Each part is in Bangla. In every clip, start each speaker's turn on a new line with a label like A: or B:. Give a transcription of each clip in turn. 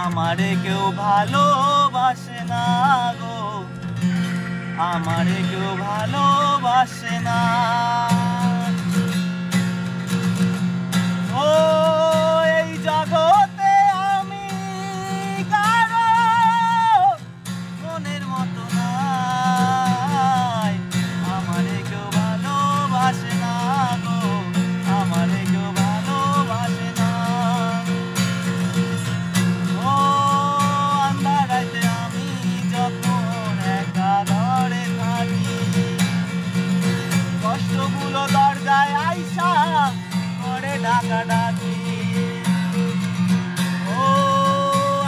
A: আমারে কেউ ভালোবাসে না গো, আমারে কেউ ভালোবাসে না। ও এই জগতে আমি কারো মনের মতো নাই, আমারে কেউ ভালোবাসে না গো, আমারে কেউ ভালোবাসে না। ও আন্ধারাতে আমি যখন একা ঘরে থাকি, কষ্টগুলো দরজায় আইসা করে ডাকাডাকি। ও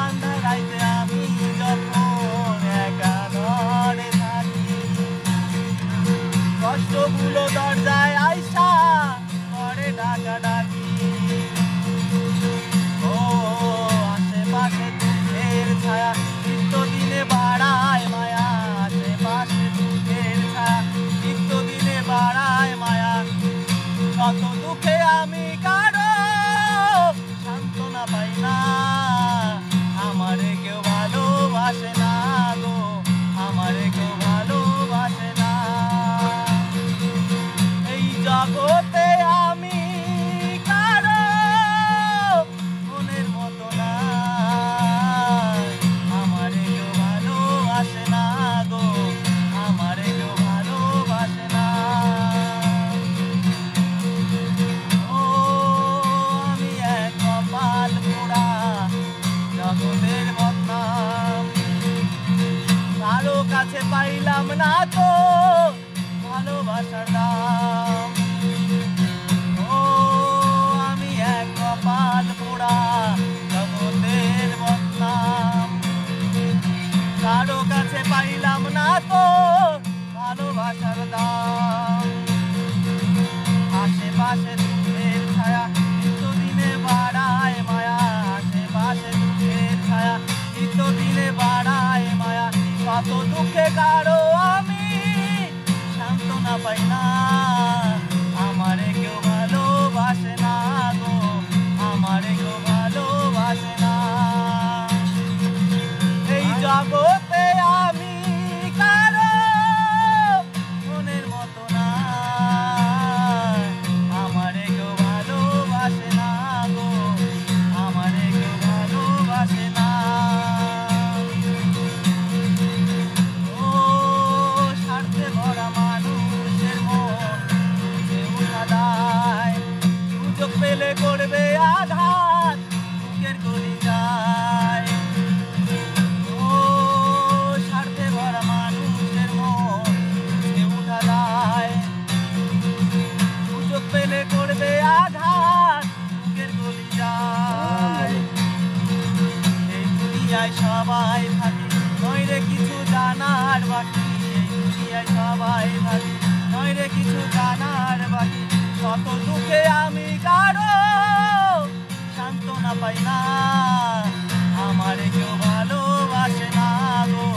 A: আন্ধারাতে আমি যখন একা ঘরে থাকি, কষ্টগুলো দরজায় আইসা করে ডাকাডাকি। ও আশেপাশে দুঃখের ছায়া, নিত্যদিনে বাড়ায় মায়া, আশেপাশে দুঃখের ছায়া, নিত্যদিনে বাড়ায় মায়া। শত দুঃখে আমি কারো সান্ত্বনা পাই না, আমারে কেউ ভালোবাসে না গো, আমারে কেউ ভালোবাসে না। এই জগতে আমি কারো মনের মতো না, আমারে কেউ ভালোবাসে না গো, আমারে কেউ ভালোবাসে না। ও আমি এক কপাল পোড়া জগতের বদনাম, কারো কাছে পাইলাম না তো ভালোবাসার দাম। ও আমি এক কপাল পোড়া জগতের বদনাম, কারো কাছে পাইলাম না তো ভালোবাসার দাম। আশেপাশে দুঃখের ছায়া, নিত্যদিনে বাড়ায় মায়া, আশেপাশে দুঃখের ছায়া, নিত্যদিনে বাড়ায় মায়া। কত দুঃখে কারো আমি সান্ত্বনা পাই না, আমারে কেউ ভালোবাসে না গো, আমারে কেউ ভালোবাসে না। এই জগতে আমি কারো মনের মতো না, আমারে কেউ ভালোবাসে না গো, আমারে কেউ ভালোবাসে না। ও স্বার্থে ভরা মানুষের মন বুঝে উঠা দায়, সুযোগ পেলে করবে আঘাত বুকের কলিজায়। ও স্বার্থে ভরা মানুষের মন বুঝে উঠা দায়, সুযোগ পেলে করবে আঘাত বুকের কলিজায়। এই দুনিয়ায় সবাই থাকি, নইরে কিছু জানার বাকি, এই দুনিয়ায় সবাই থাকি, নইরে কিছু জানার বাকি। কত দুঃখে আমি কারো সান্ত্বনা পাই না, আমারে কেউ ভালোবাসে না গো,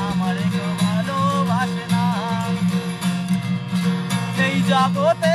A: আমারে কেউ ভালোবাসে না। এই জগতে